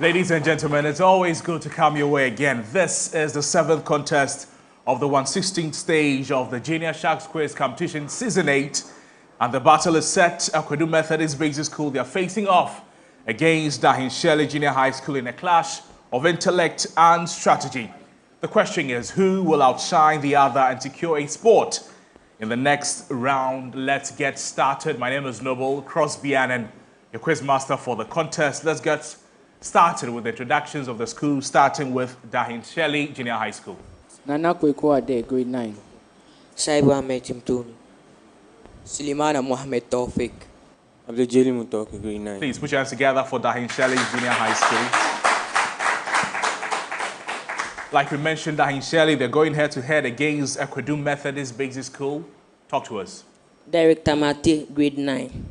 Ladies and gentlemen, it's always good to come your way again. This is the 7th contest of the 116th stage of the Junior Sharks Quiz Competition Season 8. And the battle is set. Akwedu Methodist Basic School, they are facing off against Dahin Shirley Junior High School in a clash of intellect and strategy. The question is, who will outshine the other and secure a spot in the next round? Let's get started. My name is Noble Crosby-Annan, your quiz master for the contest. Let's get started with the introductions of the school, starting with Dahin Shirley Junior High School. Nana Kwekwa Ade, grade 9. Saibu Ahmed Timtuni. Sulimana Mohammed Tawfiq. Abdul Jali Mutoki, grade 9. Please put your hands together for Dahin Shirley Junior High School. Like we mentioned, Dahin Shirley, they're going head-to-head against Akwedu Methodist Basic School. Talk to us. Derek Tamati, grade 9.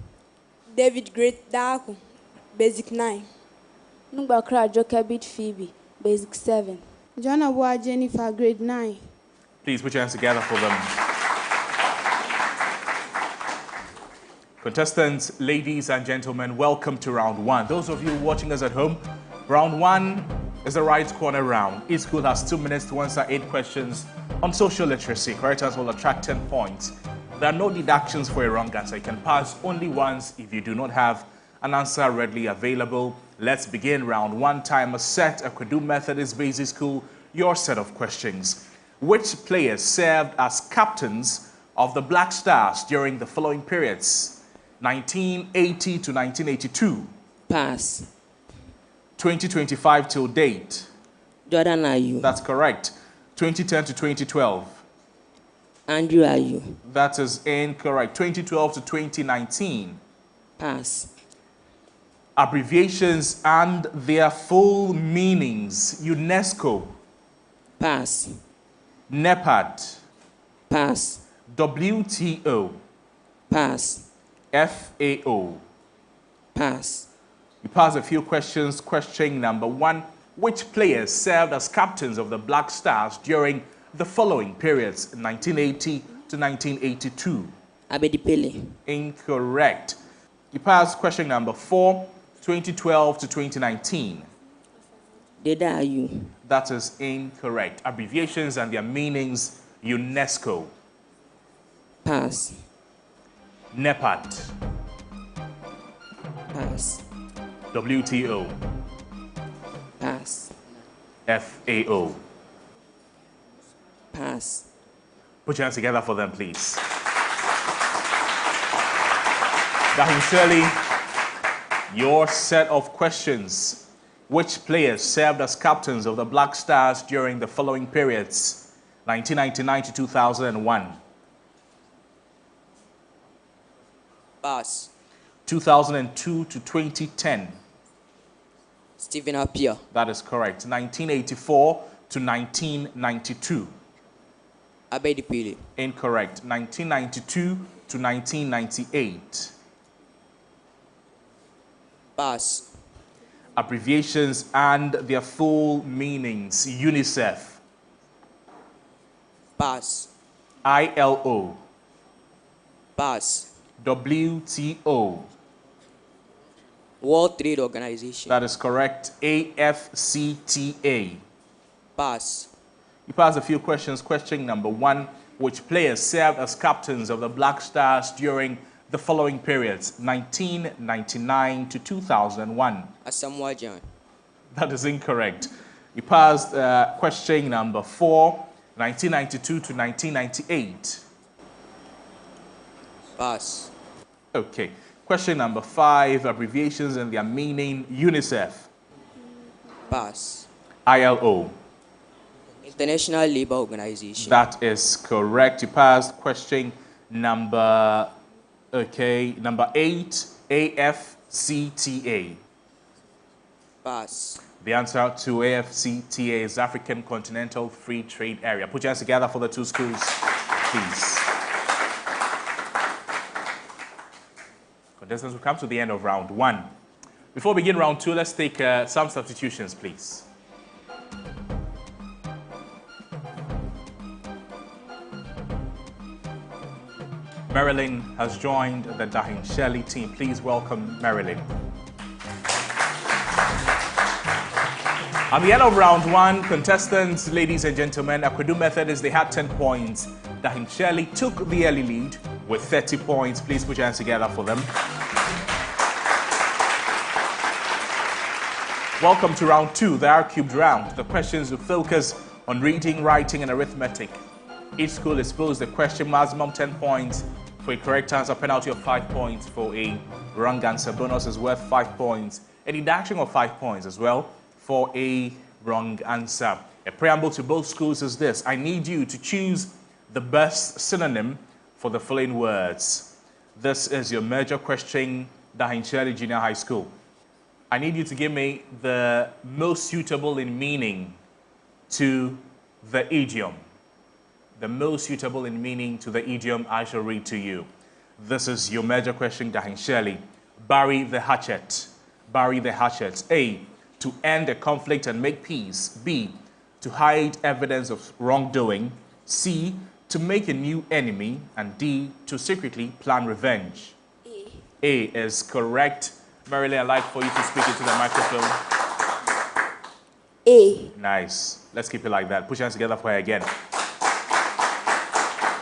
David Great Daku, basic 9. Nugbakra Jokebit Phoebe, basic 7. John Awa Jennifer, grade 9. Please put your hands together for them. Contestants, ladies and gentlemen, welcome to round 1. Those of you watching us at home, round 1 is the right corner round. Each school has 2 minutes to answer 8 questions on social literacy. Correct answer will attract 10 points. There are no deductions for a wrong answer. You can pass only once if you do not have an answer readily available. Let's begin round 1. Timer set. Akwedu Methodist Basic School, your set of questions. Which players served as captains of the Black Stars during the following periods? 1980 to 1982. Pass. 2025 till date. Jordan Ayu. That's correct. 2010 to 2012. Andrew Ayu. That is incorrect. 2012 to 2019. Pass. Abbreviations and their full meanings. UNESCO. Pass. NEPAD. Pass. WTO. Pass. FAO. Pass. We pass a few questions. Question number 1. Which players served as captains of the Black Stars during the following periods, 1980 to 1982? Abedi Pele. Incorrect. You pass question number 4, 2012 to 2019. Deda Ayu. That is incorrect. Abbreviations and their meanings, UNESCO. Pass. NEPAD. Pass. WTO. Pass. FAO. Pass. Put your hands together for them, please. Dahin Shirley, your set of questions. Which players served as captains of the Black Stars during the following periods? 1999 to 2001. Pass. 2002 to 2010. Stephen Appiah. That is correct. 1984 to 1992. Abedi Pele. Incorrect. 1992 to 1998. Pass. Abbreviations and their full meanings. UNICEF. Pass. ILO. Pass. WTO. World Trade Organization. That is correct. AFCTA. Pass. You pass a few questions. Question number 1. Which players served as captains of the Black Stars during the following periods? 1999 to 2001. Asamoah Gyan. That is incorrect. You passed question number 4. 1992 to 1998. Pass. Okay. Question number 5. Abbreviations and their meaning. UNICEF. Pass. ILO. International Labour Organization. That is correct. You passed question number 8. AFCTA. Pass. The answer to AFCTA is African Continental Free Trade Area. Put your hands together for the 2 schools, please. Contestants, we've come to the end of round 1. Before we begin round 2, let's take some substitutions, please. Marilyn has joined the Dahin Shirley team. Please welcome Marilyn. At the end of round one, contestants, ladies and gentlemen, Akwedu Methodists, they had 10 points. Dahin Shirley took the early lead with 30 points. Please put your hands together for them. Welcome to round two, the R-cubed round. The questions will focus on reading, writing, and arithmetic. Each school is posed a question, maximum 10 points for a correct answer, penalty of 5 points for a wrong answer. Bonus is worth 5 points. A deduction of 5 points as well for a wrong answer. A preamble to both schools is this. I need you to choose the best synonym for the following words. This is your major question, Dahin Shirley Junior High School. I need you to give me the most suitable in meaning to the idiom. The most suitable in meaning to the idiom I shall read to you. This is your major question, Dahin Shirley. Bury the hatchet. Bury the hatchet. A, to end a conflict and make peace. B, to hide evidence of wrongdoing. C, to make a new enemy. And D, to secretly plan revenge. A is correct. Marilyn, I'd like for you to speak into the microphone. A. Nice. Let's keep it like that. Put your hands together for her again.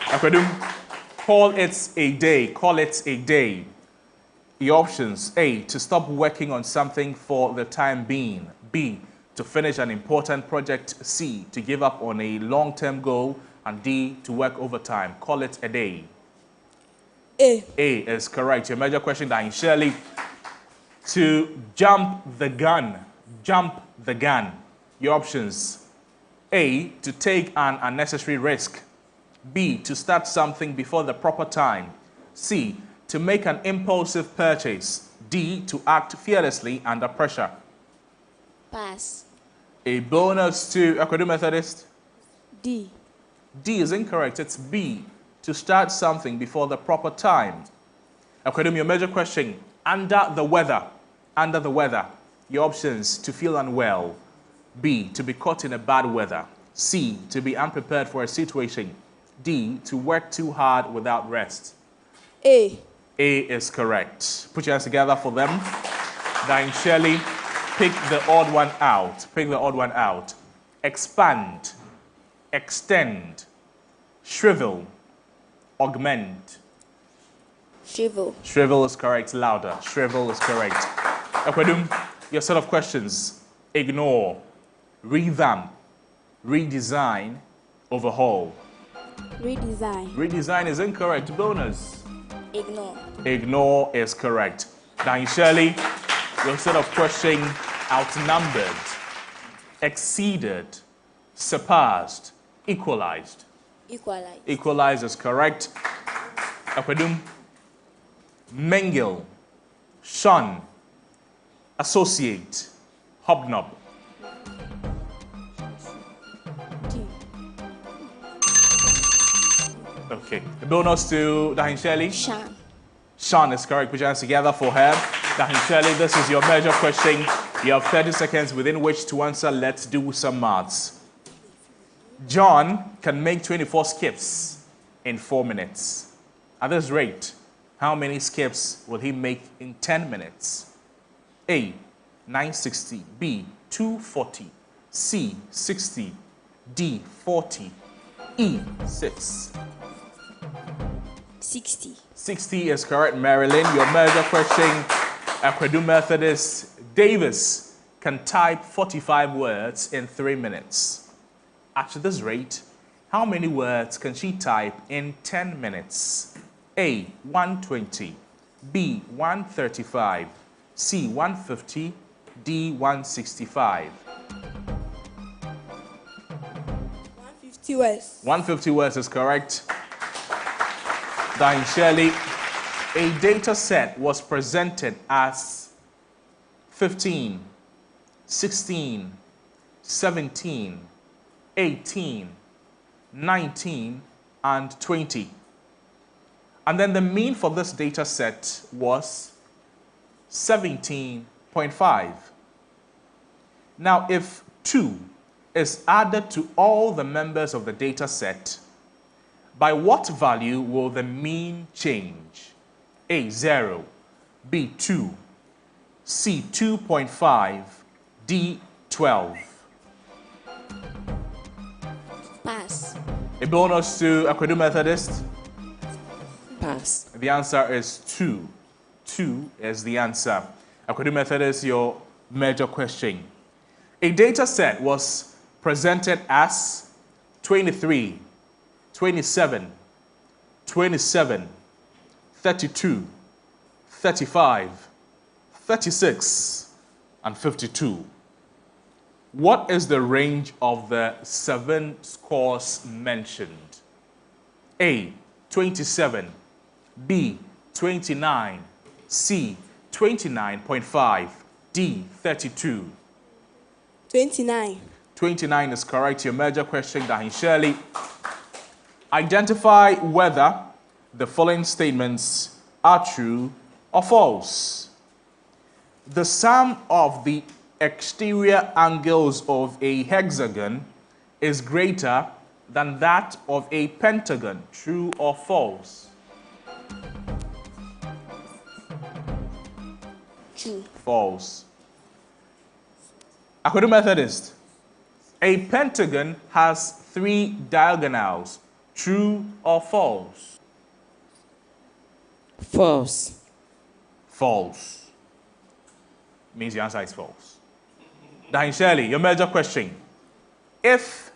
Akwedu, call it a day. Call it a day. The options: A, to stop working on something for the time being. B, to finish an important project. C, to give up on a long-term goal. And D, to work overtime. Call it a day. A. A is correct. Your major question, Dahin Shirley. To jump the gun. Jump the gun. Your options: A, to take an unnecessary risk. B, to start something before the proper time. C, to make an impulsive purchase. D, to act fearlessly under pressure. Pass. A bonus to Akwedu Methodist. D. D is incorrect. It's B, to start something before the proper time. Akwedu, your major question, under the weather. Under the weather. Your options: to feel unwell. B, to be caught in a bad weather. C, to be unprepared for a situation. D, to work too hard without rest. A. A is correct. Put your hands together for them. Dahin Shirley, pick the odd one out. Pick the odd one out. Expand, extend, shrivel, augment. Shrivel. Shrivel is correct. Louder. Shrivel is correct. Akwedu, your set of questions: ignore, revamp, redesign, overhaul. Redesign. Redesign is incorrect. Bonus. Ignore. Ignore is correct. Dahin Shirley, your set of questions: outnumbered, exceeded, surpassed, equalized. Equalize. Equalize is correct. Akwedu, mingle, shun, associate, hobnob. D. Okay. The bonus to Dahin Shirley. Shan. Sean is correct. Put your hands together for her. Dahin Shirley, this is your major question. You have 30 seconds within which to answer. Let's do some maths. John can make 24 skips in 4 minutes. At this rate, how many skips will he make in 10 minutes? A, 960. B, 240. C, 60. D, 40. E, 6. 60. 60 is correct, Marilyn. Your major question, Akwedu Methodist. Davis can type 45 words in 3 minutes. At this rate, how many words can she type in 10 minutes? A, 120. B, 135. C, 150. D, 165. 150 words. 150 words is correct. Dahin Shirley, a data set was presented as 15, 16, 17, 18, 19, and 20. And then the mean for this data set was 17.5. Now, if 2 is added to all the members of the data set, by what value will the mean change? A, 0. B, 2. C, 2.5. D, 12. Pass. A bonus to Akwedu Methodist. Pass. The answer is 2. 2 is the answer. Akwedu Methodist, your major question. A data set was presented as 23, 27, 27, 32, 35, 36, and 52. What is the range of the 7 scores mentioned? A, 27, B, 29, C, 29.5, D, 32. 29. 29 is correct. Your major question, Dahin Shirley. Identify whether the following statements are true or false. The sum of the exterior angles of a hexagon is greater than that of a pentagon. True or false? True. False. Akwedu Methodist. A pentagon has 3 diagonals. True or false? False. False. Means the answer is false. Dahin Shirley, your major question. If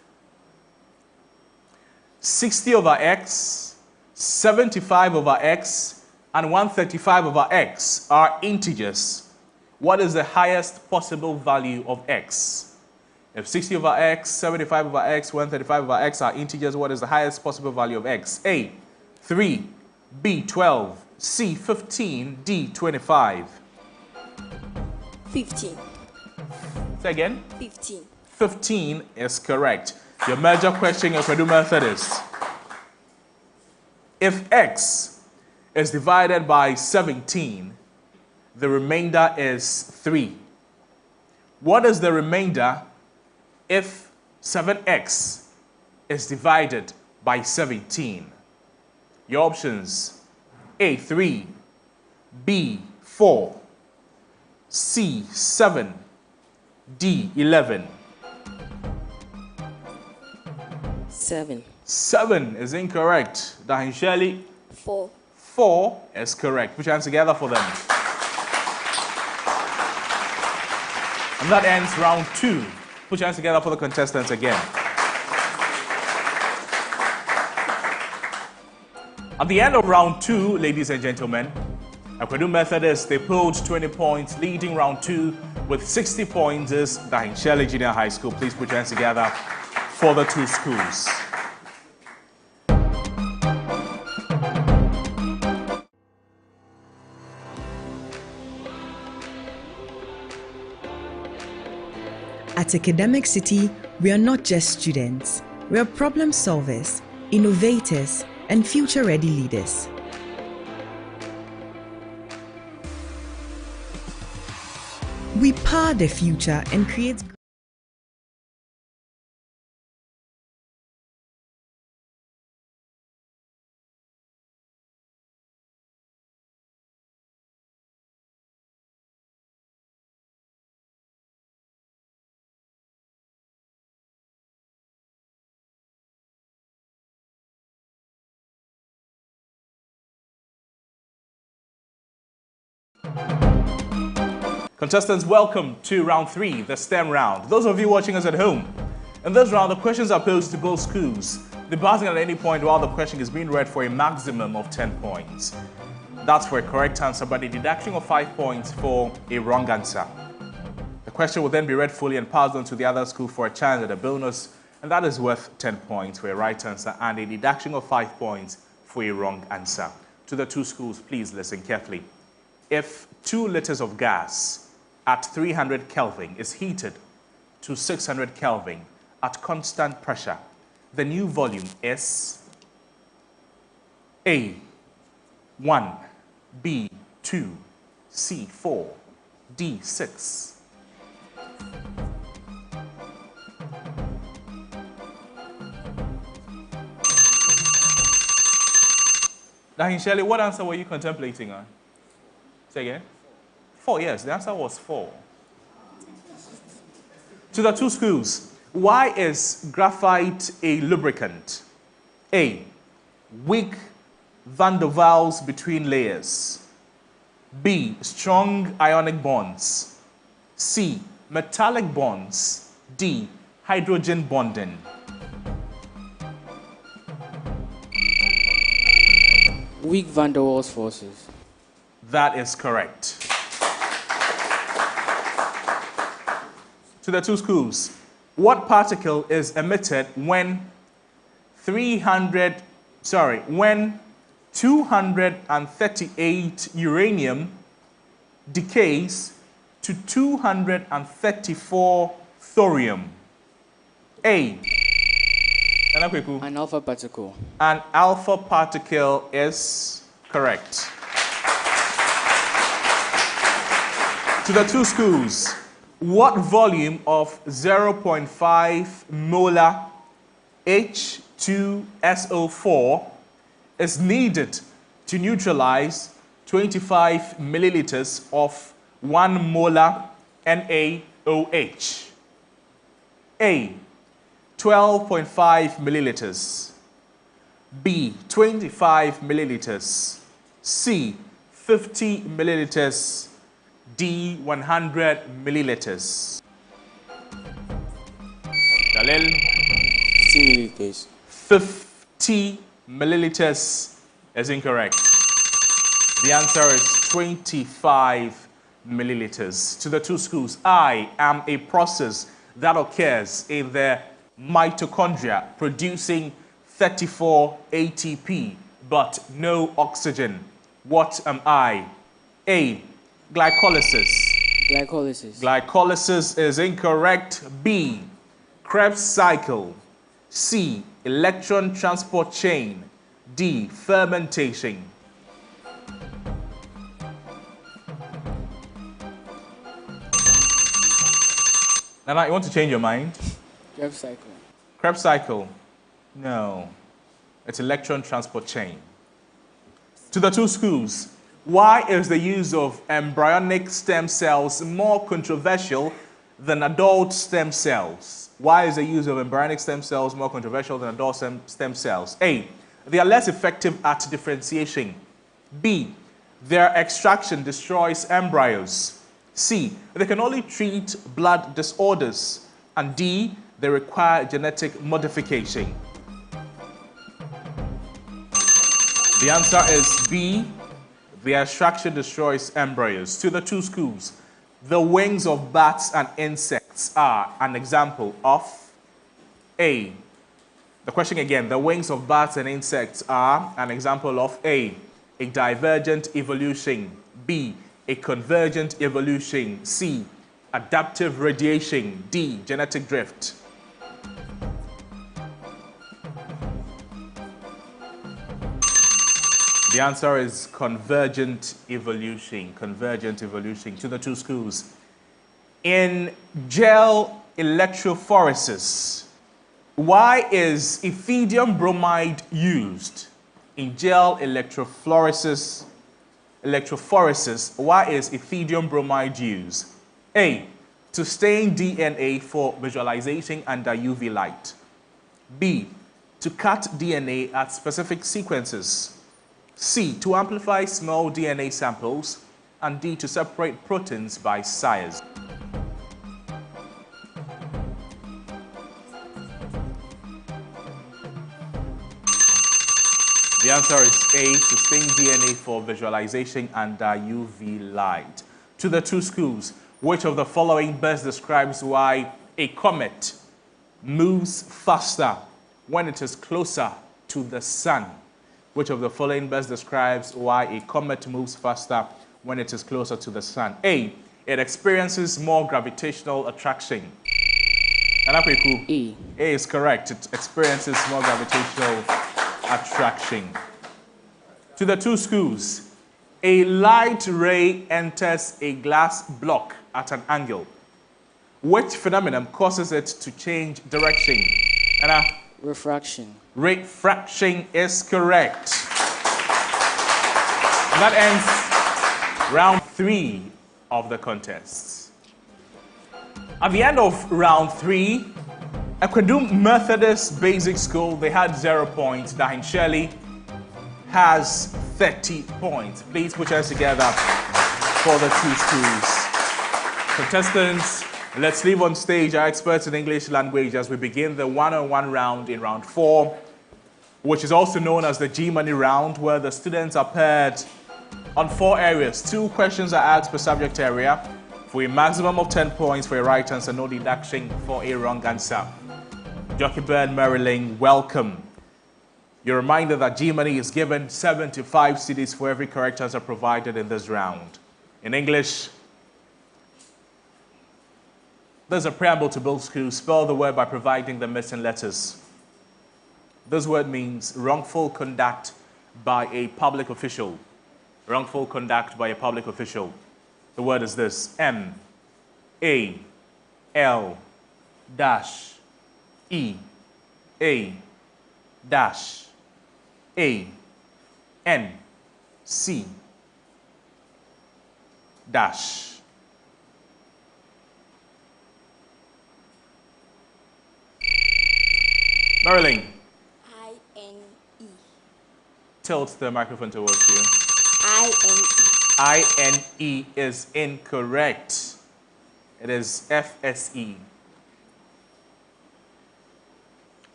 60 over x, 75 over x, and 135 over x are integers, what is the highest possible value of x? If 60 over x, 75 over x, 135 over x are integers, what is the highest possible value of x? A, 3, B, 12, C, 15, D, 25. 15. Say again. 15. 15 is correct. Your major question, Akwedu Methodist. If x is divided by 17, the remainder is 3. What is the remainder if 7x is divided by 17? Your options: A, 3, B, 4, C, 7, D, 11. 7. 7 is incorrect. Dahin Shirley, 4. 4 is correct. Put your hands together for them. And that ends round 2. Put your hands together for the contestants again. At the end of round 2, ladies and gentlemen, Akwedu Methodist, they pulled 20 points, leading round 2 with 60 points is Dahin Shirley Junior High School. Please put your hands together for the 2 schools. At Academic City, we are not just students. We are problem solvers, innovators, and future-ready leaders. We power the future and create Contestants, welcome to round 3, the STEM round. Those of you watching us at home, in this round, the questions are posed to both schools. Debating at any point while the question is being read for a maximum of 10 points. That's for a correct answer, but a deduction of 5 points for a wrong answer. The question will then be read fully and passed on to the other school for a chance at a bonus, and that is worth 10 points for a right answer and a deduction of 5 points for a wrong answer. To the 2 schools, please listen carefully. If 2 liters of gas at 300 Kelvin is heated to 600 Kelvin at constant pressure, the new volume is A, 1, B, 2, C, 4, D, 6. Dahin Shirley, what answer were you contemplating on? Say again? 4, yes, the answer was 4. To the 2 schools, Why is graphite a lubricant? A. Weak van der Waals between layers. B. Strong ionic bonds. C. Metallic bonds. D. Hydrogen bonding. Weak van der Waals forces. That is correct. To the two schools. What particle is emitted when 238 uranium decays to 234 thorium? A. Nana Kweku. An alpha particle. An alpha particle is correct. To the two schools. What volume of 0.5 molar H2SO4 is needed to neutralize 25 milliliters of 1 molar NaOH? A. 12.5 milliliters. B. 25 milliliters. C. 50 milliliters. D. 100 milliliters. Jalil. 50 milliliters. 50 milliliters is incorrect. The answer is 25 milliliters. To the two schools. I am a process that occurs in the mitochondria producing 34 ATP but no oxygen. What am I? A. Glycolysis. Glycolysis. Glycolysis is incorrect. B. Krebs cycle. C. Electron transport chain. D. Fermentation. Nana, you want to change your mind? Krebs cycle. Krebs cycle. No. It's electron transport chain. To the two schools. Why is the use of embryonic stem cells more controversial than adult stem cells? Why is the use of embryonic stem cells more controversial than adult stem cells? A. They are less effective at differentiation. B. Their extraction destroys embryos. C. They can only treat blood disorders. And D. They require genetic modification. The answer is B. The extraction destroys embryos. To the two schools. The wings of bats and insects are an example of A. The question again. The wings of bats and insects are an example of A. A divergent evolution. B. A convergent evolution. C. Adaptive radiation. D. Genetic drift. The answer is convergent evolution. Convergent evolution. To the two schools. In gel electrophoresis, why is ethidium bromide used? In gel electrophoresis, why is ethidium bromide used? A. To stain DNA for visualization under UV light. B. To cut DNA at specific sequences. C. To amplify small DNA samples. And D. To separate proteins by size. The answer is A. To stain DNA for visualization under UV light. To the two schools. Which of the following best describes why a comet moves faster when it is closer to the sun? Which of the following best describes why a comet moves faster when it is closer to the sun? A. It experiences more gravitational attraction. E. A is correct. It experiences more gravitational attraction. To the two schools. A light ray enters a glass block at an angle. Which phenomenon causes it to change direction? Anna? Refraction. Refraction is correct. And that ends round 3 of the contest. At the end of round 3, Aquadum Methodist Basic School, they had 0 points. Dahin Shelley has 30 points. Please put your hands together for the two schools. Contestants, let's leave on stage our experts in English language as we begin the one-on-one round in round 4, which is also known as the G-Money round, where the students are paired on 4 areas. 2 questions are asked per subject area for a maximum of 10 points for a right answer, no deduction for a wrong answer. Jockey Bird, Marilyn, welcome. Your reminder that G-Money is given 75 cedis for every correct answer provided in this round. In English, there's a preamble to both schools. Spell the word by providing the missing letters. This word means wrongful conduct by a public official. Wrongful conduct by a public official. The word is this: M-A-L-E-A-N-C-. Marilyn, I-N-E. tilt the microphone towards you. I-N-E. I-N-E is incorrect. It is F-S-E.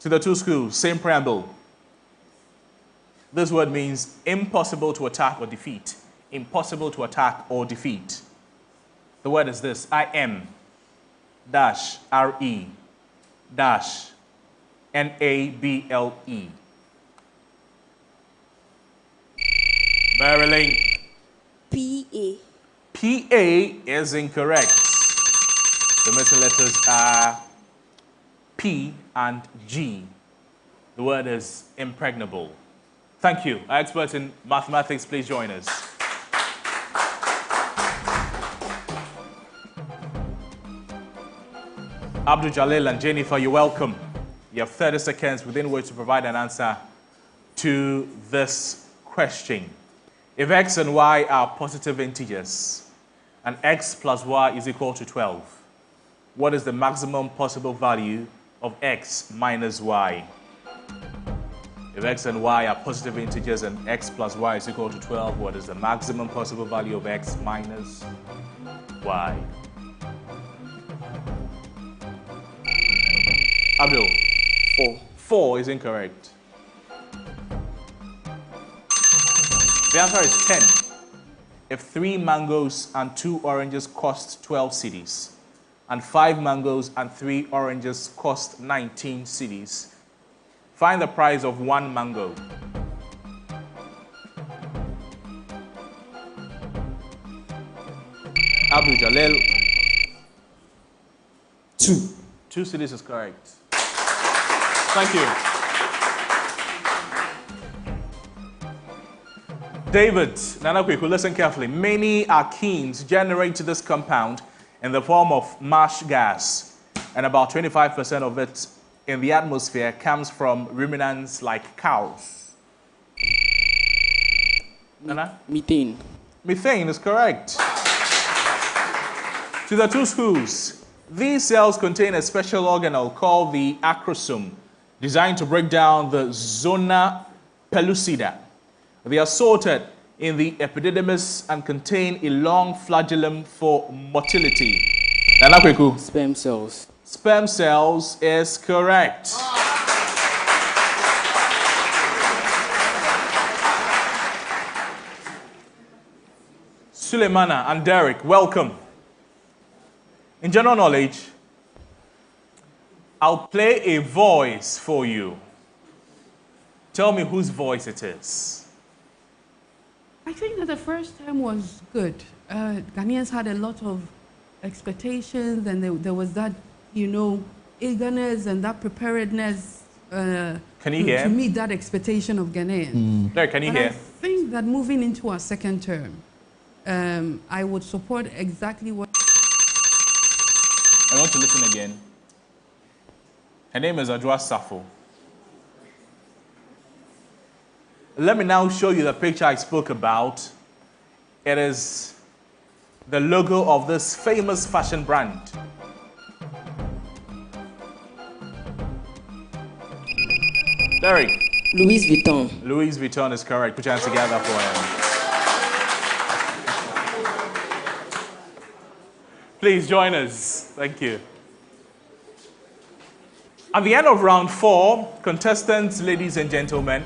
To the two schools, same preamble. This word means impossible to attack or defeat. Impossible to attack or defeat. The word is this: I-M-R-E-N-A-B-L-E. Marilyn. P-A. P-A is incorrect. The missing letters are P and G. The word is impregnable. Thank you. Our experts in mathematics, please join us. Abdul Jalil and Jennifer, you're welcome. You have 30 seconds within which to provide an answer to this question. If x and y are positive integers and x plus y is equal to 12, what is the maximum possible value of x minus y? If x and y are positive integers and x plus y is equal to 12, what is the maximum possible value of x minus y? Abdul. 4. 4 is incorrect. The answer is 10. If 3 mangoes and 2 oranges cost 12 cedis, and 5 mangoes and 3 oranges cost 19 cedis, find the price of 1 mango. Abdul Jalil. 2. 2 cedis is correct. Thank you. David, Nana Kweku, listen carefully. Many alkenes generate this compound in the form of marsh gas, and about 25% of it in the atmosphere comes from ruminants like cows. Nana? Methane. Methane is correct. To the two schools, these cells contain a special organelle called the acrosome, designed to break down the zona pellucida. They are sorted in the epididymis and contain a long flagellum for motility. Nana Kweku. Sperm cells. Sperm cells is correct. Suleimana and Derek, welcome. In general knowledge, I'll play a voice for you. Tell me whose voice it is. I think that the first time was good. Ghanaians had a lot of expectations, and there was that, eagerness and that preparedness Can you hear? to meet that expectation of Ghanaians. Derek, can you But hear? I think that moving into our second term, I would support exactly what... I want to listen again. Her name is Adwa Safo. Let me now show you the picture I spoke about. It is the logo of this famous fashion brand. Derek. Louis Vuitton. Louis Vuitton is correct. Put your hands together for him. Please join us. Thank you. At the end of round 4, contestants, ladies and gentlemen,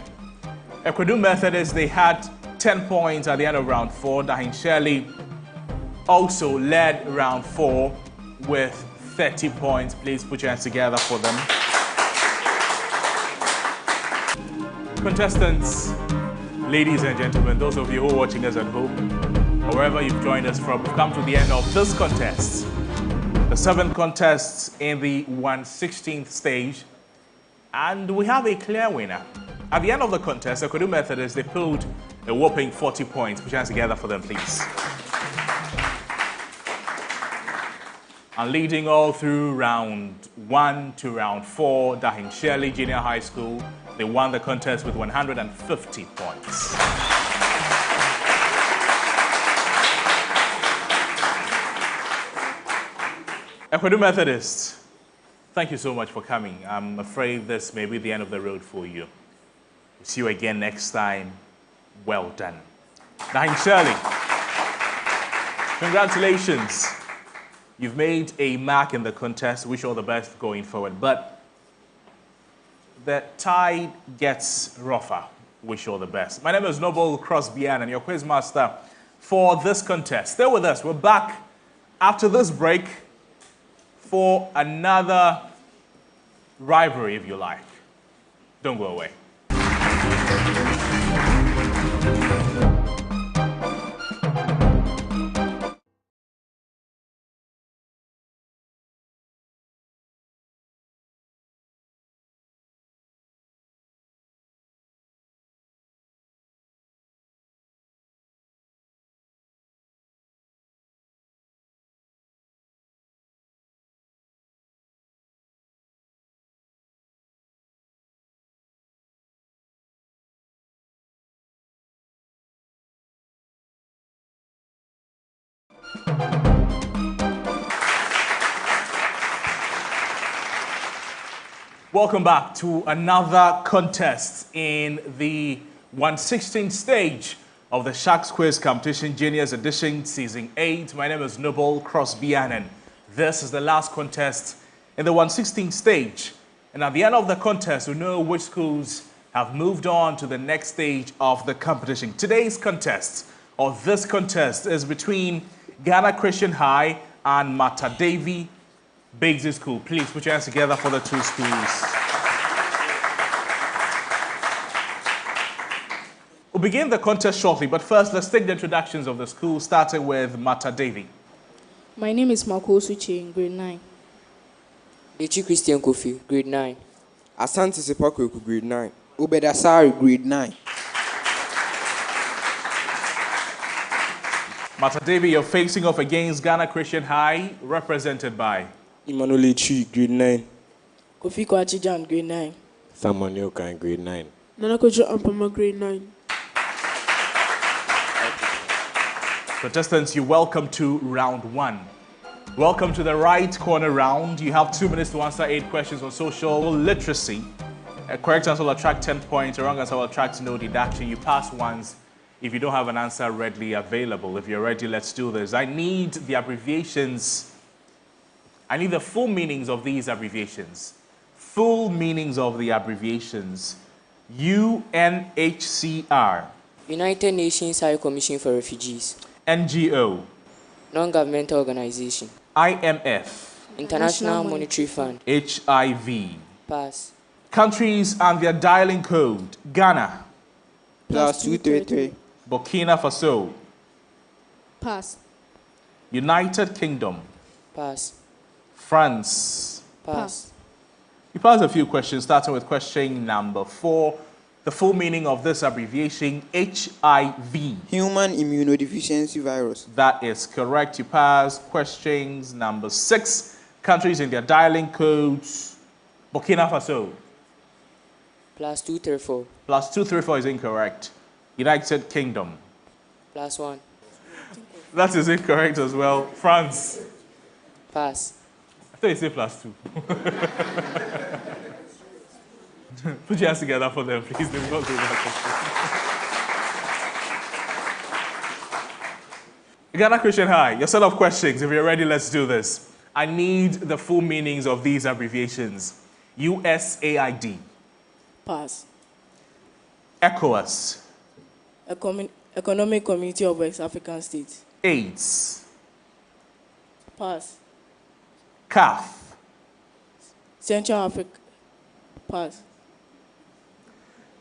Ecuador Methodist, they had 10 points at the end of round 4. Dahin Shirley also led round 4 with 30 points. Please put your hands together for them. Contestants, ladies and gentlemen, those of you who are watching us at home, or wherever you've joined us from, we've come to the end of this contest. The 7th contest in the 1/16th stage. And we have a clear winner. At the end of the contest, Ecuador Methodist, they pulled a whopping 40 points. Put your hands together for them, please. And leading all through round 1 to round 4, Dahin Shirley Junior High School, they won the contest with 150 points. Ecuador Methodist, thank you so much for coming. I'm afraid this may be the end of the road for you. We'll see you again next time. Well done. Dahin Shirley, congratulations. You've made a mark in the contest. Wish you all the best going forward. But the tide gets rougher. Wish you all the best. My name is Noble Crosbyan and your quiz master for this contest. Stay with us. We're back after this break for another rivalry, if you like. Don't go away. Welcome back to another contest in the 1/16th stage of the Sharks Quiz Competition Juniors Edition Season 8. My name is Noble Crosbyan. This is the last contest in the 1/16th stage. And at the end of the contest, we know which schools have moved on to the next stage of the competition. Today's contest, or this contest, is between Ghana Christian High and Matadevi Basic School. Please put your hands together for the two schools. We'll begin the contest shortly, but first let's take the introductions of the school, starting with Matadevi. My name is Marco Suchi in grade 9. Dechi Christian Kofi, grade 9. Asante Sepakweku, grade 9. Obedasari, grade 9. Matadevi, you're facing off against Ghana Christian High, represented by Emmanuel Chi, grade 9. Kofi Kwachijan, grade 9. Samuel Nyokan, grade 9. Nanakojo Ampama, grade 9. Contestants, you're welcome to round 1. Welcome to the right corner round. You have 2 minutes to answer 8 questions on social literacy. A correct answer will attract 10 points. A wrong answer will attract no deduction. You pass once if you don't have an answer readily available. If you're ready, let's do this. I need the abbreviations. I need the full meanings of these abbreviations. Full meanings of the abbreviations. UNHCR. United Nations High Commission for Refugees. NGO. Non-governmental organization. IMF. International Monetary Fund. HIV. Pass. Countries and their dialing code. Ghana. +233. Burkina Faso. Pass. United Kingdom. Pass. France. Pass. You pass a few questions, starting with question number 4. The full meaning of this abbreviation, HIV. Human immunodeficiency virus. That is correct. You pass questions number 6. Countries in their dialing codes. Burkina Faso. +234. +234 is incorrect. United Kingdom. +1. That is incorrect as well. France. Pass. I thought you said +2. Put your hands together for them, please. They've got through that question. Ghana Christian High, your set of questions. If you're ready, let's do this. I need the full meanings of these abbreviations. USAID. Pass. ECOWAS. Economic Community of West African States. AIDS. Pass. CAF. Central Africa. Pass.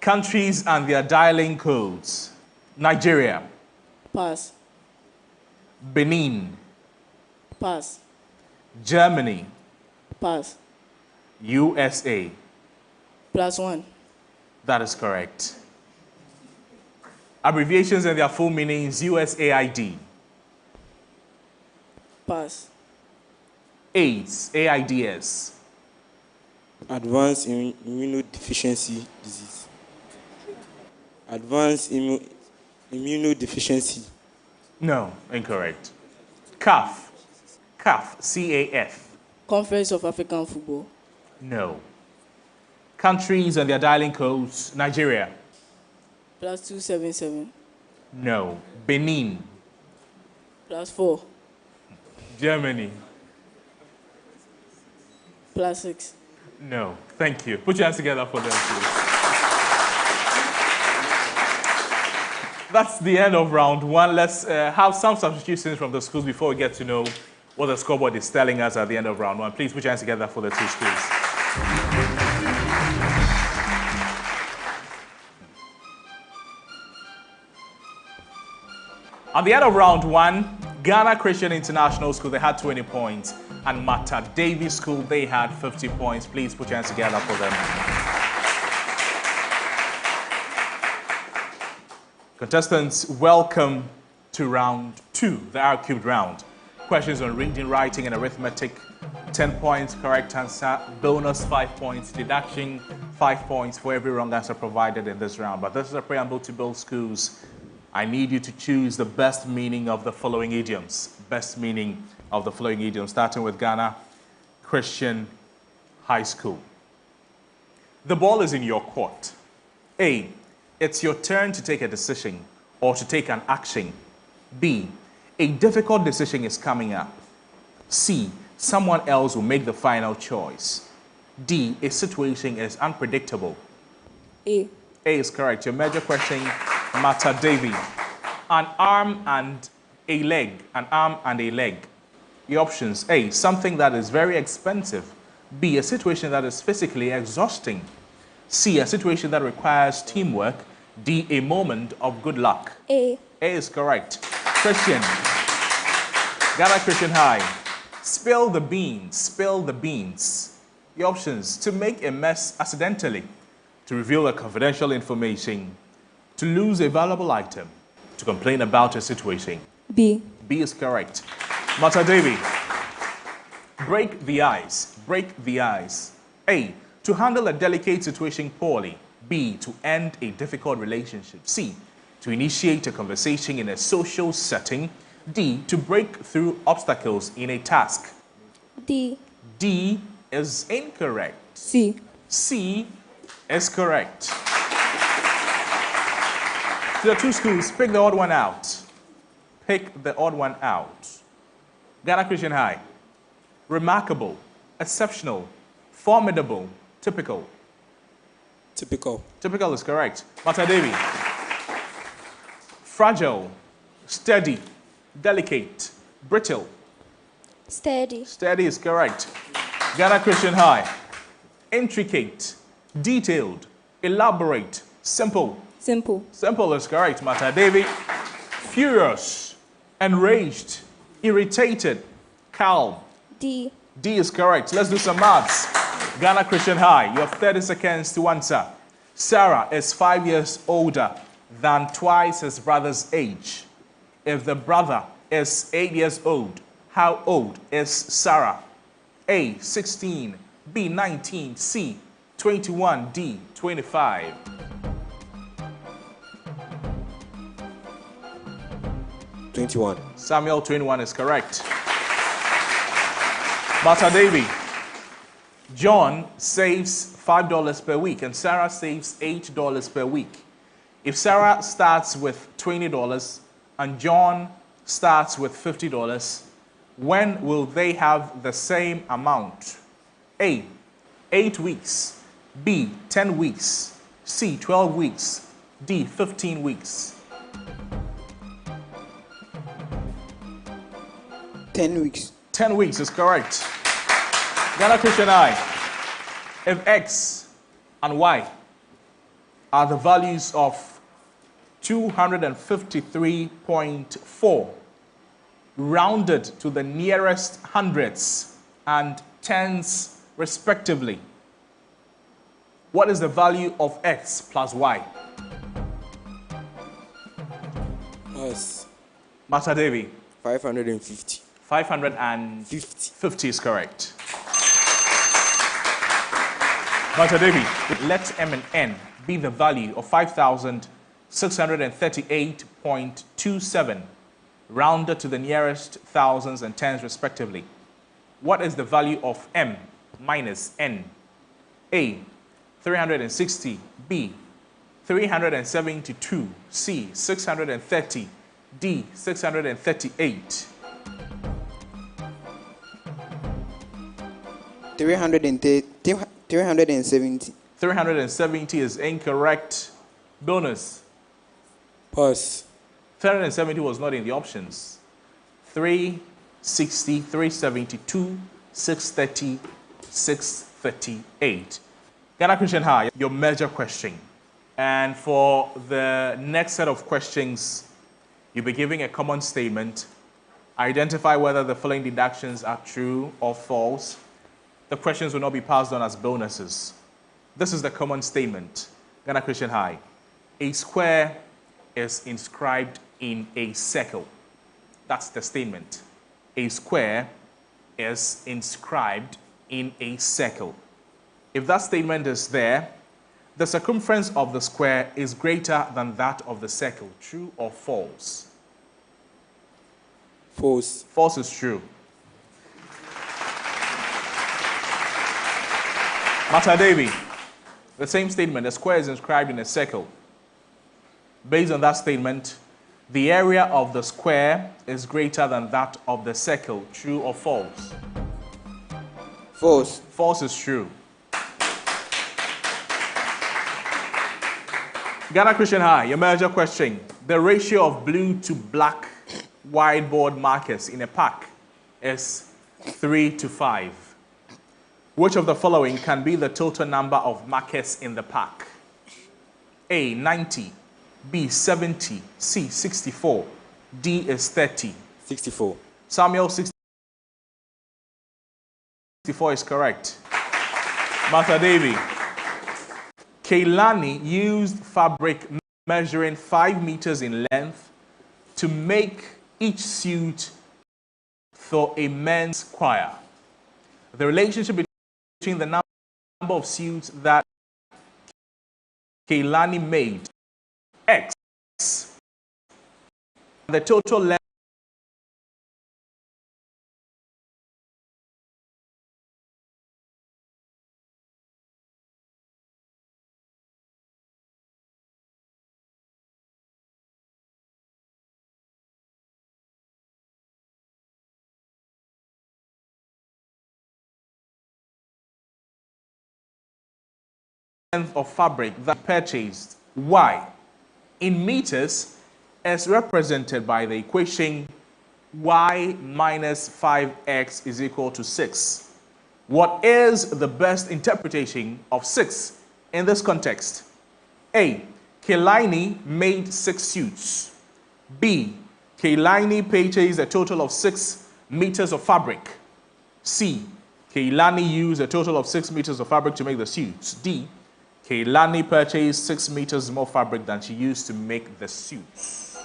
Countries and their dialing codes. Nigeria. Pass. Benin. Pass. Germany. Pass. USA. +1. That is correct. Abbreviations and their full meanings. USAID. Pass. AIDS. AIDS. Advanced immunodeficiency disease. Advanced immunodeficiency. No, incorrect. CAF. CAF. CAF. Conference of African Football. No. Countries and their dialing codes. Nigeria. +277. No. Benin. +4. Germany. +6. No. Thank you. Put your hands together for them, please. That's the end of round one. Let's have some substitutions from the schools before we get to know what the scoreboard is telling us at the end of round one. Please put your hands together for the two schools. At the end of round one, Ghana Christian International School, they had 20 points. And Mata Davies School, they had 50 points. Please put your hands together for them. Contestants, welcome to round two, the R-cubed round. Questions on reading, writing, and arithmetic. 10 points, correct answer. Bonus 5 points. Deduction 5 points for every wrong answer provided in this round. But this is a preamble to build schools. I need you to choose the best meaning of the following idioms. Best meaning of the following idioms, starting with Ghana Christian High School. The ball is in your court. A, it's your turn to take a decision or to take an action. B, a difficult decision is coming up. C, someone else will make the final choice. D, a situation is unpredictable. A. A is correct. Your major question, Mata Devi. An arm and a leg. An arm and a leg. Your options: A, something that is very expensive. B, a situation that is physically exhausting. C, a situation that requires teamwork. D, a moment of good luck. A. A is correct. Christian. Ghana Christian High. Spill the beans. Spill the beans. Your options: to make a mess accidentally, to reveal a confidential information, to lose a valuable item, to complain about a situation. B. B is correct. Mata Devi. Break the ice. Break the ice. A, to handle a delicate situation poorly. B, to end a difficult relationship. C, to initiate a conversation in a social setting. D, to break through obstacles in a task. D. D is incorrect. C. C is correct. To the two schools, pick the odd one out. Pick the odd one out. Ghana Christian High. Remarkable, exceptional, formidable, typical. Typical. Typical is correct. Mata Devi. Fragile, steady, delicate, brittle. Steady. Steady is correct. Ghana Christian High. Intricate, detailed, elaborate, simple. Simple. Simple is correct. Mata Devi. Furious, enraged, irritated, calm. D. D is correct. Let's do some maths. Ghana Christian High, you have 30 seconds to answer. Sarah is 5 years older than twice his brother's age. If the brother is 8 years old, how old is Sarah? A, 16, B, 19, C, 21, D, 25. Samuel, 21 is correct. Mata Devi. John saves $5 per week and Sarah saves $8 per week. If Sarah starts with $20 and John starts with $50, when will they have the same amount? A, 8 weeks. B, 10 weeks. C, 12 weeks. D, 15 weeks. 10 weeks. 10 weeks is correct. Ghana question I. If X and Y are the values of 253.4 rounded to the nearest hundreds and tens respectively, what is the value of X plus Y? Pass. Master Devi. 550. 550 is correct. Master Devi, let M and N be the value of 5,638.27 rounded to the nearest thousands and tens respectively. What is the value of M minus N? A, 360. B, 372. C, 630. D, 638. 370. 370 is incorrect. Bonus. Pass. 370 was not in the options. 360, 372, 630, 638. Ghana Christian High, your major question. And for the next set of questions, you'll be giving a common statement. Identify whether the following deductions are true or false. The questions will not be passed on as bonuses. This is the common statement. Ghana Christian High. A square is inscribed in a circle. That's the statement. A square is inscribed in a circle. If that statement is there, the circumference of the square is greater than that of the circle. True or false? False. False is true. Mata Devi, the same statement, a square is inscribed in a circle. Based on that statement, the area of the square is greater than that of the circle. True or false? False. False is true. Ghana Christian High, your major question. The ratio of blue to black whiteboard markers in a pack is 3 to 5. Which of the following can be the total number of markers in the pack? A, 90. B, 70. C, 64. D is 30. 64. Samuel, 64 is correct. Martha Davy. Keilani used fabric measuring 5 meters in length to make each suit for a men's choir. The relationship between the number of suits that Keilani made, X, the total length of fabric that purchased, Y, in meters is represented by the equation y minus 5x is equal to 6. What is the best interpretation of 6 in this context? A, Keilani made 6 suits. B, Keilani purchased a total of 6 meters of fabric. C, Keilani used a total of 6 meters of fabric to make the suits. D, Keilani purchased 6 meters more fabric than she used to make the suits.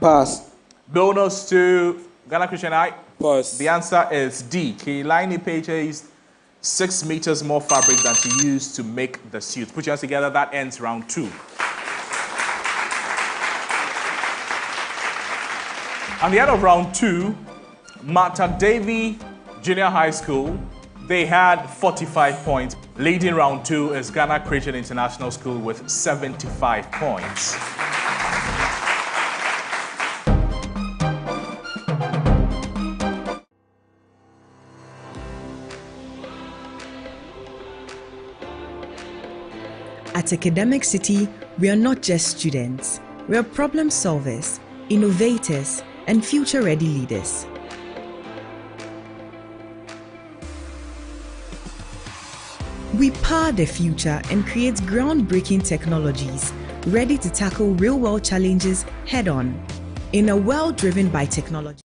Pass. Bonus to Ghana Christian High. Pass. The answer is D. Keilani purchased 6 meters more fabric than she used to make the suits. Put your hands together. That ends round 2. At the end of round 2, Mata Devi Junior High School, they had 45 points. Leading round 2 is Ghana Christian International School with 75 points. At Academic City, we are not just students. We are problem solvers, innovators, and future-ready leaders. We power the future and create groundbreaking technologies ready to tackle real-world challenges head-on in a world driven by technology.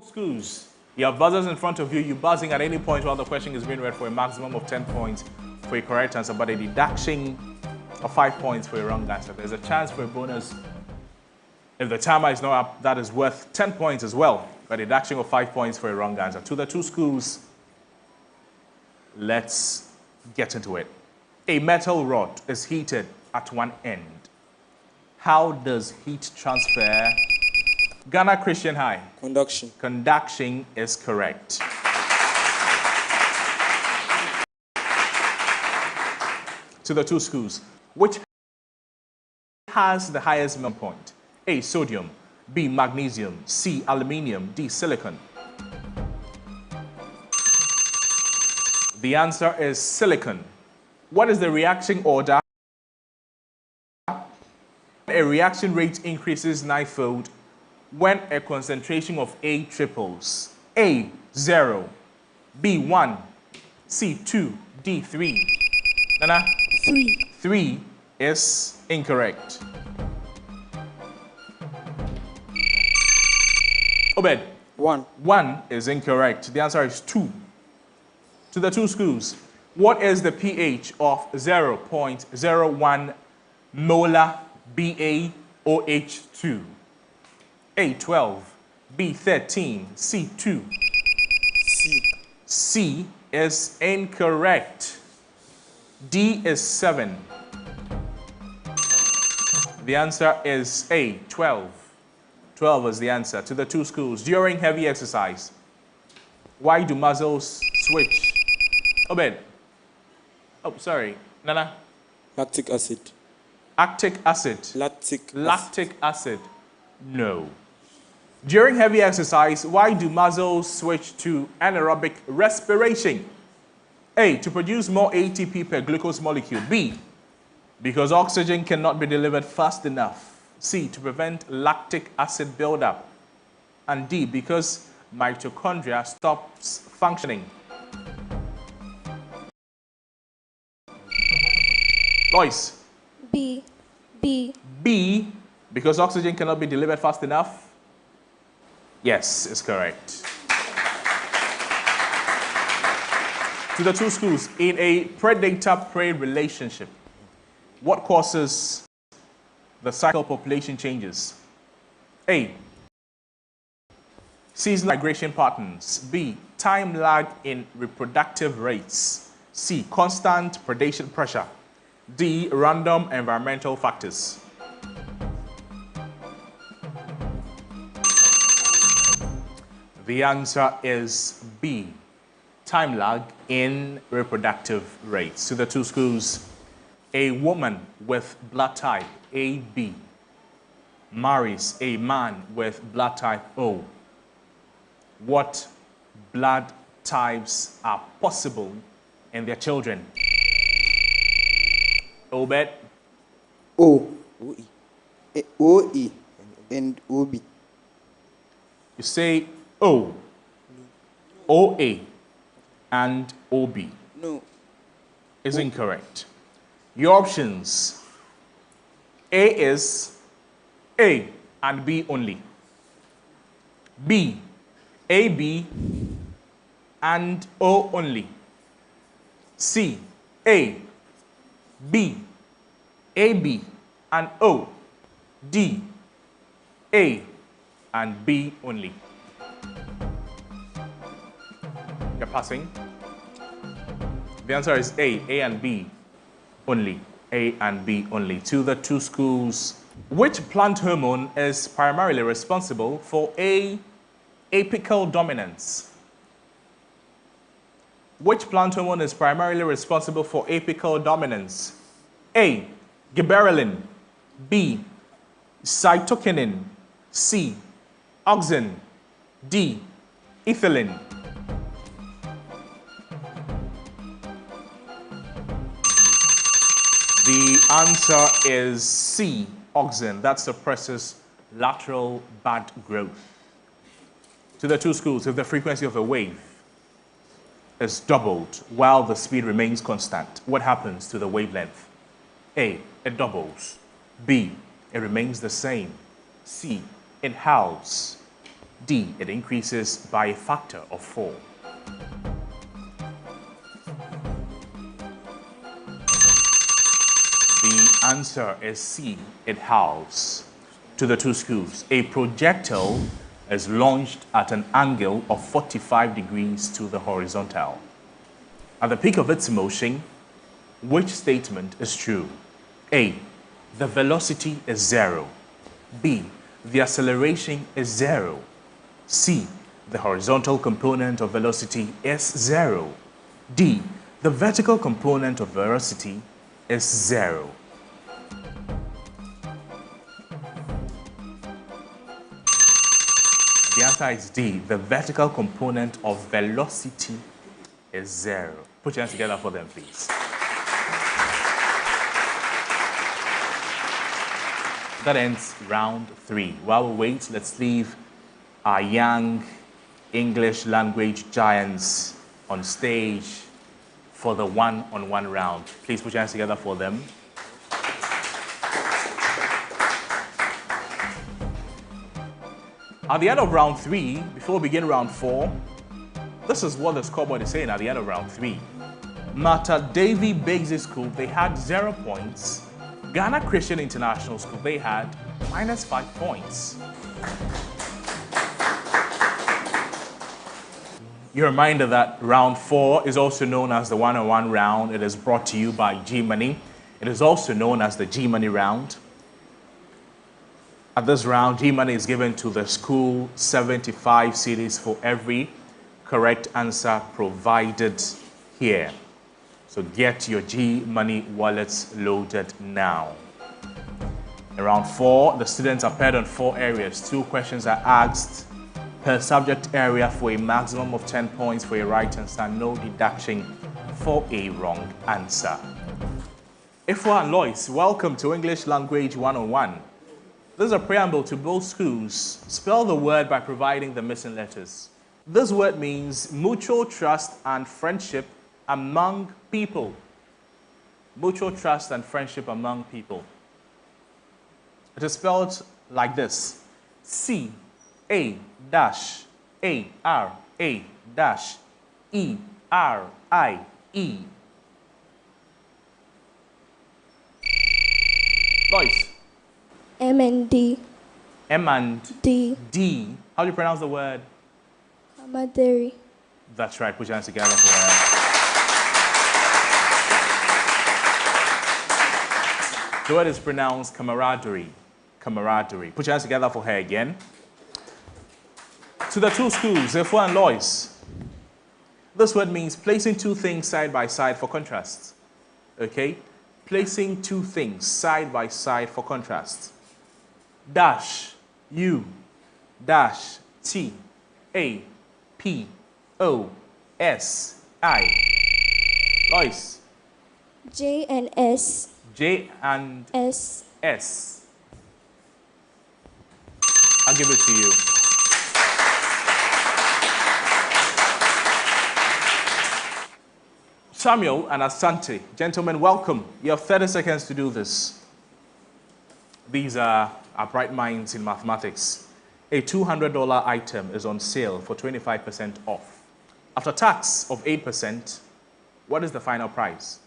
Schools, you have buzzers in front of you. You're buzzing at any point while the question is being read for a maximum of 10 points for a correct answer, but a deduction of 5 points for a wrong answer. There's a chance for a bonus. If the timer is not up, that is worth 10 points as well, but a deduction of 5 points for a wrong answer. To the 2 schools, let's get into it. A metal rod is heated at one end. How does heat transfer? Ghana Christian High. Conduction. Conduction is correct. To the 2 schools, which has the highest melting point? A, sodium, B, magnesium, C, aluminium, D, silicon. The answer is silicon. What is the reaction order? A reaction rate increases ninefold when a concentration of A triples. A, 0, B, 1, C, 2, D, 3. Nana? 3. 3 is incorrect. Obed? 1. 1 is incorrect. The answer is 2. To the 2 schools, what is the pH of 0.01 molar BaOH2? A, 12, B, 13, C, 2. C. C is incorrect. D is 7. The answer is A, 12. 12 is the answer. To the 2 schools, during heavy exercise, why do muscles switch? Obed. Oh, sorry. Nana. Lactic acid. Lactic acid. Lactic acid. No. During heavy exercise, why do muscles switch to anaerobic respiration? A, to produce more ATP per glucose molecule. B, because oxygen cannot be delivered fast enough. C, to prevent lactic acid buildup. And D, because mitochondria stops functioning. Lois. B. B. B, because oxygen cannot be delivered fast enough. Yes, is correct. To the two schools, in a predator-prey relationship, what causes the cycle population changes? A, seasonal migration patterns. B, time lag in reproductive rates. C, constant predation pressure. D, random environmental factors. The answer is B, time lag in reproductive rates. To the two schools, a woman with blood type AB marries a man with blood type O. What blood types are possible in their children? Obed. O. O-E and O-B. You say O, O-A, and O-B. No. Is incorrect. Your options. A is A and B only. B, AB and O only. C, A, B, AB and O. D, A and B only. You're passing. The answer is A and B only. A and B only. To the two schools, which plant hormone is primarily responsible for apical dominance? Which plant hormone is primarily responsible for apical dominance? A, gibberellin. B, cytokinin. C, auxin. D, ethylene. The answer is C, auxin. That suppresses lateral bud growth. To the two schools, if the frequency of a wave is doubled while the speed remains constant, what happens to the wavelength? A, it doubles. B, it remains the same. C, it halves. D, it increases by a factor of 4. The answer is C, it halves. To the two schools, a projectile is launched at an angle of 45 degrees to the horizontal. At the peak of its motion, which statement is true? A, the velocity is 0. B, the acceleration is 0. C, the horizontal component of velocity is 0. D, the vertical component of velocity is 0. The answer is D. The vertical component of velocity is 0. Put your hands together for them, please. That ends round 3. While we wait, let's leave our young English language giants on stage for the one-on-one round. Please put your hands together for them. At the end of round 3, before we begin round 4, this is what the scoreboard is saying at the end of round 3. Mata Davy Basic School, they had 0 points. Ghana Christian International School, they had -5 points. You're reminded that round 4 is also known as the one-on-one round. It is brought to you by G-Money. It is also known as the G-Money round. At this round, G-Money is given to the school 75 cedis for every correct answer provided here. So get your G-Money wallets loaded now. In round 4, the students are paired on 4 areas. 2 questions are asked per subject area for a maximum of 10 points for a right answer, no deduction for a wrong answer. Ifwa and Lois, welcome to English Language 101. This is a preamble to both schools. Spell the word by providing the missing letters. This word means mutual trust and friendship among people. mutual trust and friendship among people. It is spelled like this: C-A-A-R-A-E-R-I-E. Lois. M and D. M and D. D. How do you pronounce the word? Kamaderi. That's right. Put your hands together for her. The word is pronounced camaraderie. Camaraderie. Put your hands together for her again. To the two schools, Zefo and Lois. This word means placing two things side by side for contrast. Okay? Placing two things side by side for contrast. Dash, U, dash, T, A, P, O, S, I. Lois. J and S. J and S. S. I'll give it to you. Samuel and Asante, gentlemen, welcome. You have 30 seconds to do this. These are our bright minds in mathematics. A $200 item is on sale for 25% off. After tax of 8%, what is the final price?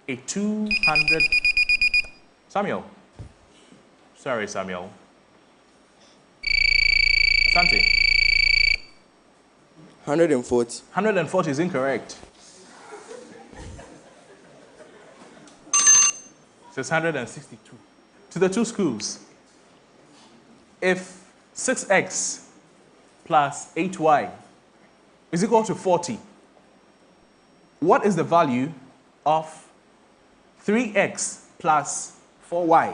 A 200... Samuel. Sorry, Samuel. Asante. 140. 140 is incorrect. It's 162. To the two schools. If 6x plus 8y is equal to 40, what is the value of 3x plus 4y?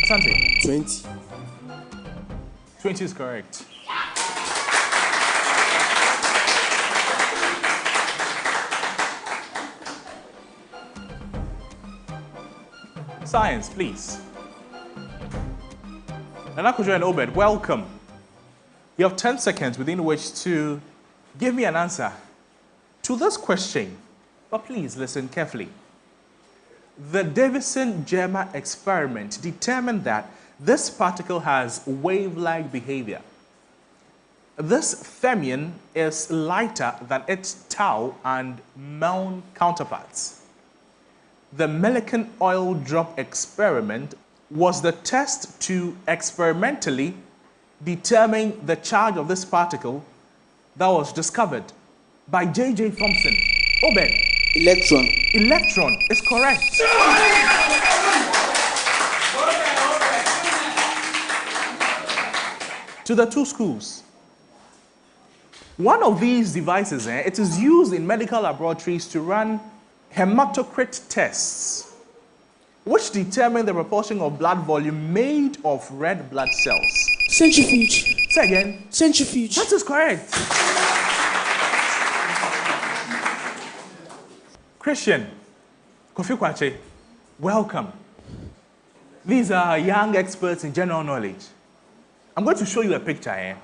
Asante. 20. 20 is correct. Science, please. Nana Kojo and Obed, welcome. You have 10 seconds within which to give me an answer to this question, but please listen carefully. The Davison-Germer experiment determined that this particle has wave-like behavior. This fermion is lighter than its tau and muon counterparts. The Millikan oil drop experiment was the test to experimentally determine the charge of this particle that was discovered by J.J. Thomson. Obed. Electron. Electron is correct. To the two schools. One of these devices, it is used in medical laboratories to run hematocrit tests, which determine the proportion of blood volume made of red blood cells. Centrifuge. Say again. Centrifuge. That is correct. Christian, Kofi Kwache, welcome. These are young experts in general knowledge. I'm going to show you a picture here.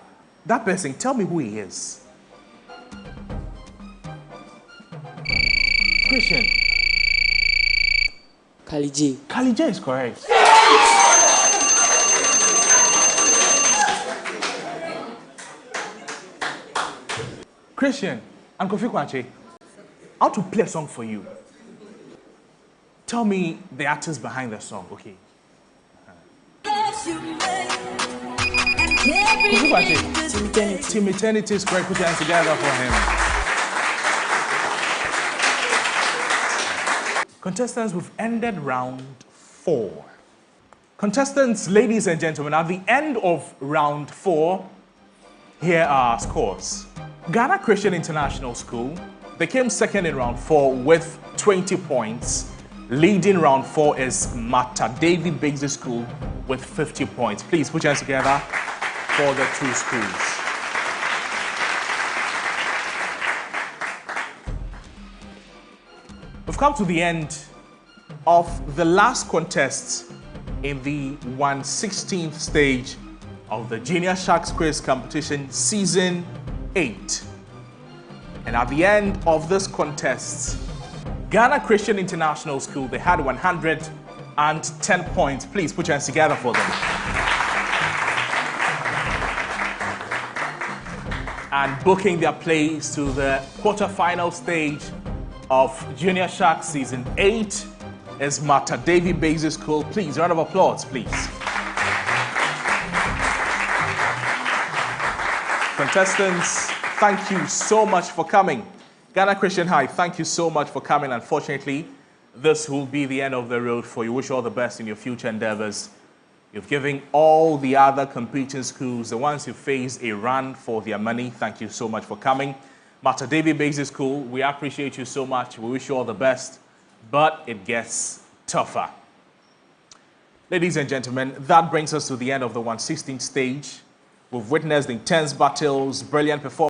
That person, tell me who he is. Christian. Kalije. Kalije is correct. Christian and Kofi Kwache, I want to play a song for you. Tell me the artist behind the song, okay? Kofi Kwache. Team Eternity is correct. Put your hands together for him. Contestants, we've ended round 4. Contestants, ladies and gentlemen, at the end of round 4, here are our scores. Ghana Christian International School, they came second in round 4 with 20 points. Leading round 4 is Mata Davy Biggsy School with 50 points. Please put your hands together for the two schools. We've come to the end of the last contest in the 1/16th stage of the Junior Sharks Quiz Competition Season 8. And at the end of this contest, Ghana Christian International School, they had 110 points. Please put your hands together for them. And booking their place to the quarterfinal stage of Junior Sharks Season 8 is Mater Davey Basic School. Please, round of applause, please. Contestants, thank you so much for coming. Ghana Christian High, thank you so much for coming. Unfortunately, this will be the end of the road for you. Wish you all the best in your future endeavors. You've given all the other competing schools, the ones who face a run for their money. Thank you so much for coming. Mater Davey Basic School, we appreciate you so much. We wish you all the best, but it gets tougher. Ladies and gentlemen, that brings us to the end of the 116th stage. We've witnessed intense battles, brilliant performances.